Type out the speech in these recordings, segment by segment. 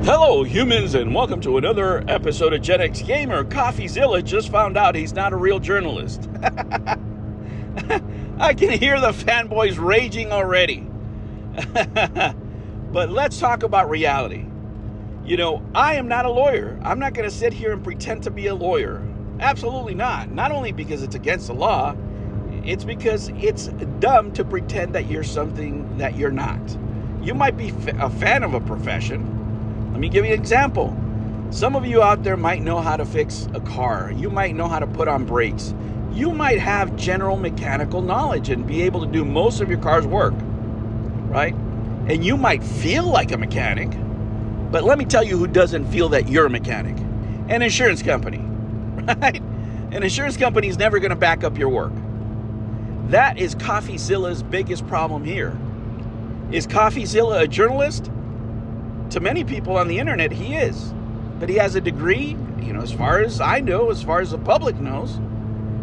Hello, humans, and welcome to another episode of Gen X Gamer. Coffeezilla just found out he's not a real journalist. I can hear the fanboys raging already. But let's talk about reality. You know, I am not a lawyer. I'm not going to sit here and pretend to be a lawyer. Absolutely not. Not only because it's against the law, it's because it's dumb to pretend that you're something that you're not. You might be a fan of a profession. Let me give you an example. Some of you out there might know how to fix a car. You might know how to put on brakes. You might have general mechanical knowledge and be able to do most of your car's work, right? And you might feel like a mechanic, but let me tell you who doesn't feel that you're a mechanic. An insurance company, right? An insurance company is never going to back up your work. That is Coffeezilla's biggest problem here. Is Coffeezilla a journalist? To many people on the internet, he is. But he has a degree, you know, as far as I know, as far as the public knows,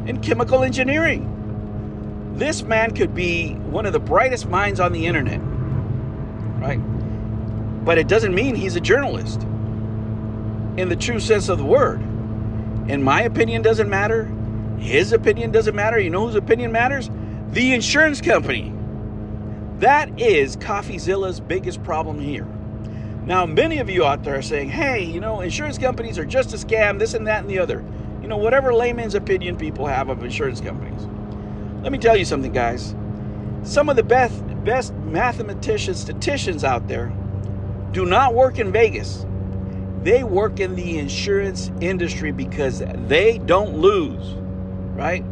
in chemical engineering. This man could be one of the brightest minds on the internet, right? But it doesn't mean he's a journalist in the true sense of the word. And my opinion doesn't matter. His opinion doesn't matter. You know whose opinion matters? The insurance company. That is Coffeezilla's biggest problem here. Now, many of you out there are saying, hey, you know, insurance companies are just a scam, this and that and the other. You know, whatever layman's opinion people have of insurance companies. Let me tell you something, guys. Some of the best mathematicians, statisticians out there do not work in Vegas. They work in the insurance industry because they don't lose, right?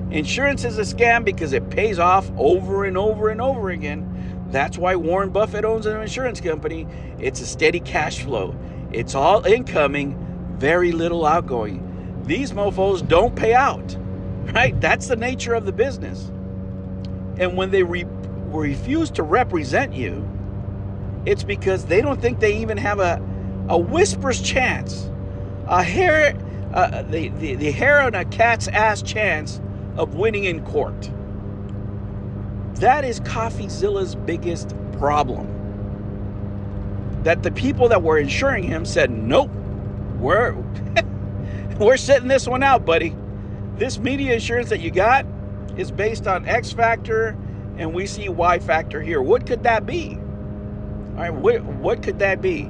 Insurance is a scam because it pays off over and over and over again. That's why Warren Buffett owns an insurance company. It's a steady cash flow. It's all incoming, very little outgoing. These mofos don't pay out, right? That's the nature of the business. And when they refuse to represent you, it's because they don't think they even have a whisper's chance, the hair on a cat's ass chance of winning in court. That is Coffeezilla's biggest problem. That the people that were insuring him said, nope, we're sitting this one out, buddy. This media insurance that you got is based on X factor, and we see Y factor here. What could that be? All right, what could that be?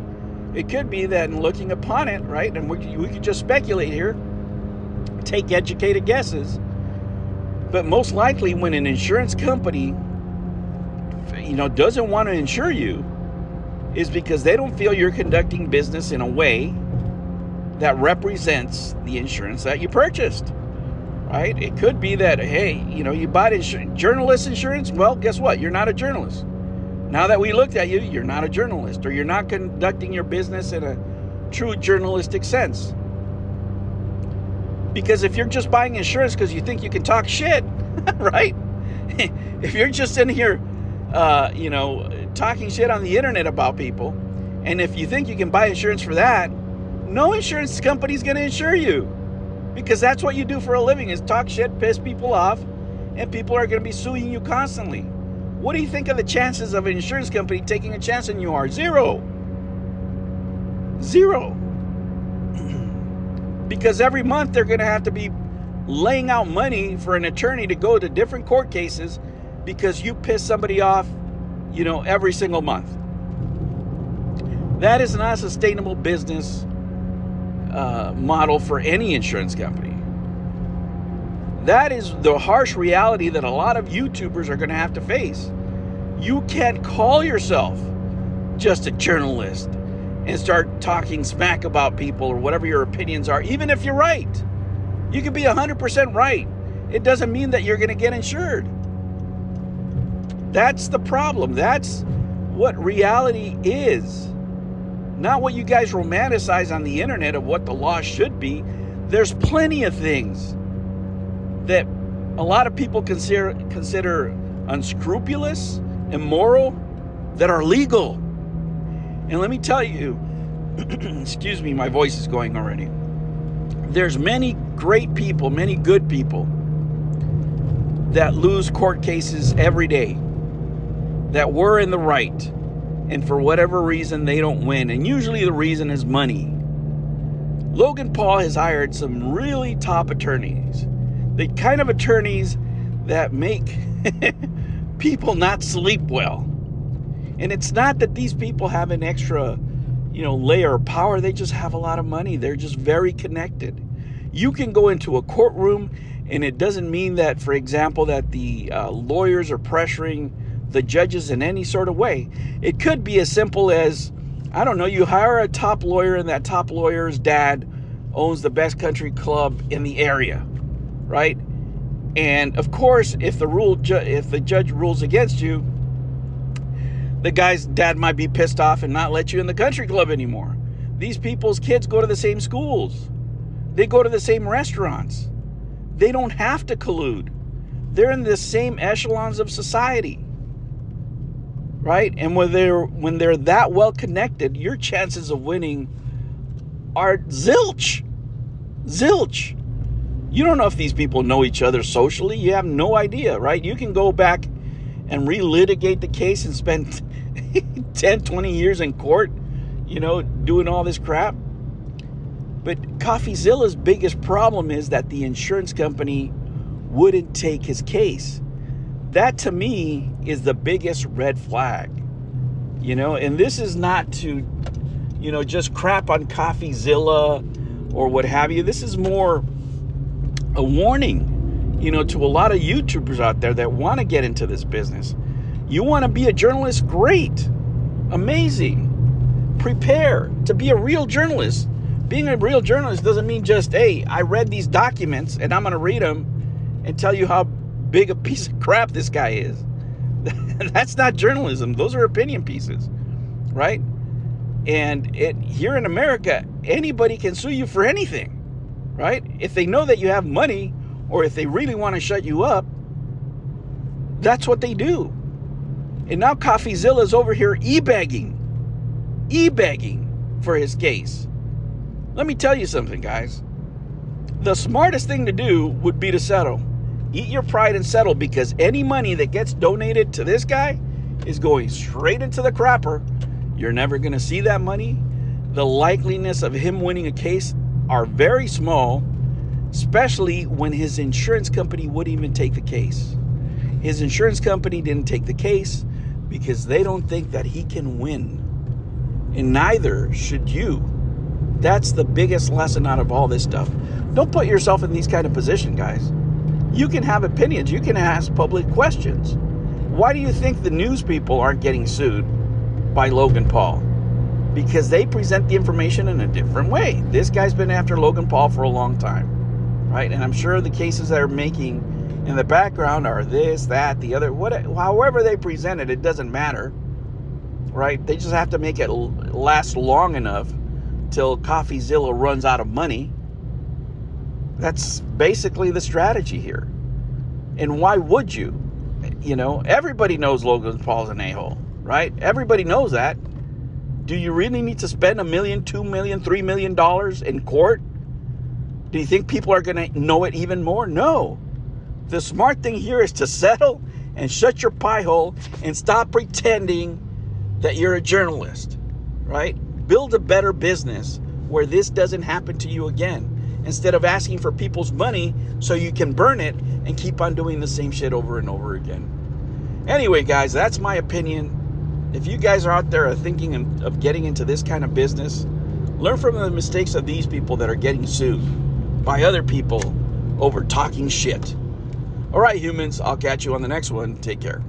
It could be that in looking upon it, right, and we could just speculate here, take educated guesses. But most likely when an insurance company, you know, doesn't want to insure you is because they don't feel you're conducting business in a way that represents the insurance that you purchased, right? It could be that, hey, you know, you bought journalist insurance. Well, guess what? You're not a journalist. Now that we looked at you, you're not a journalist, or you're not conducting your business in a true journalistic sense. Because if you're just buying insurance because you think you can talk shit, right? If you're just in here, you know, talking shit on the internet about people, and if you think you can buy insurance for that, no insurance company's going to insure you. Because that's what you do for a living, is talk shit, piss people off, and people are going to be suing you constantly. What do you think of the chances of an insurance company taking a chance on you are? Zero. Because every month they're going to have to be laying out money for an attorney to go to different court cases because you piss somebody off, you know, every single month. That is not a sustainable business model for any insurance company. That is the harsh reality that a lot of YouTubers are going to have to face. You can't call yourself just a journalist and start talking smack about people or whatever your opinions are, even if you're right. You could be 100% right. It doesn't mean that you're going to get insured. That's the problem. That's what reality is. Not what you guys romanticize on the internet of what the law should be. There's plenty of things that a lot of people consider unscrupulous, immoral, that are legal. And let me tell you, excuse me, my voice is going already. There's many great people, many good people that lose court cases every day, that were in the right, and for whatever reason they don't win, and usually the reason is money. Logan Paul has hired some really top attorneys, the kind of attorneys that make people not sleep well. And it's not that these people have an extra, layer of power. They just have a lot of money. They're just very connected. You can go into a courtroom, and it doesn't mean that, for example, that the lawyers are pressuring the judges in any sort of way. It could be as simple as, I don't know, you hire a top lawyer, and that top lawyer's dad owns the best country club in the area, right? And of course, if the judge rules against you, the guy's dad might be pissed off and not let you in the country club anymore. These people's kids go to the same schools. They go to the same restaurants. They don't have to collude. They're in the same echelons of society, right? And when they're that well connected, your chances of winning are zilch. You don't know if these people know each other socially. You have no idea, right? You can go back and relitigate the case and spend 10, 20 years in court, doing all this crap. But Coffeezilla's biggest problem is that the insurance company wouldn't take his case. That, to me, is the biggest red flag. And this is not to, just crap on Coffeezilla or what have you. This is more a warning, to a lot of YouTubers out there that want to get into this business. You want to be a journalist? Great. Amazing. Prepare to be a real journalist. Being a real journalist doesn't mean just, hey, I read these documents and I'm going to read them and tell you how big a piece of crap this guy is. That's not journalism. Those are opinion pieces, right? And here in America, anybody can sue you for anything, right? If they know that you have money, or if they really want to shut you up, that's what they do. And now Coffeezilla is over here e-begging for his case. Let me tell you something, guys. The smartest thing to do would be to settle. Eat your pride and settle, because any money that gets donated to this guy is going straight into the crapper. You're never going to see that money. The likeliness of him winning a case are very small, especially when his insurance company wouldn't even take the case. His insurance company didn't take the case because they don't think that he can win. And neither should you. That's the biggest lesson out of all this stuff. Don't put yourself in these kind of positions, guys. You can have opinions. You can ask public questions. Why do you think the news people aren't getting sued by Logan Paul? Because they present the information in a different way. This guy's been after Logan Paul for a long time, right? And I'm sure the cases they're making in the background are this, that, the other, however they present it, it doesn't matter, right? They just have to make it last long enough till Coffeezilla runs out of money. That's basically the strategy here. And why would you? Everybody knows Logan Paul's an a-hole, right? Everybody knows that. Do you really need to spend $1 million, $2 million, $3 million in court? Do you think people are going to know it even more? No. The smart thing here is to settle and shut your pie hole and stop pretending that you're a journalist, right? Build a better business where this doesn't happen to you again, instead of asking for people's money so you can burn it and keep on doing the same shit over and over again. Anyway, guys, that's my opinion. If you guys are out there thinking of getting into this kind of business, learn from the mistakes of these people that are getting sued by other people over talking shit. All right, humans, I'll catch you on the next one. Take care.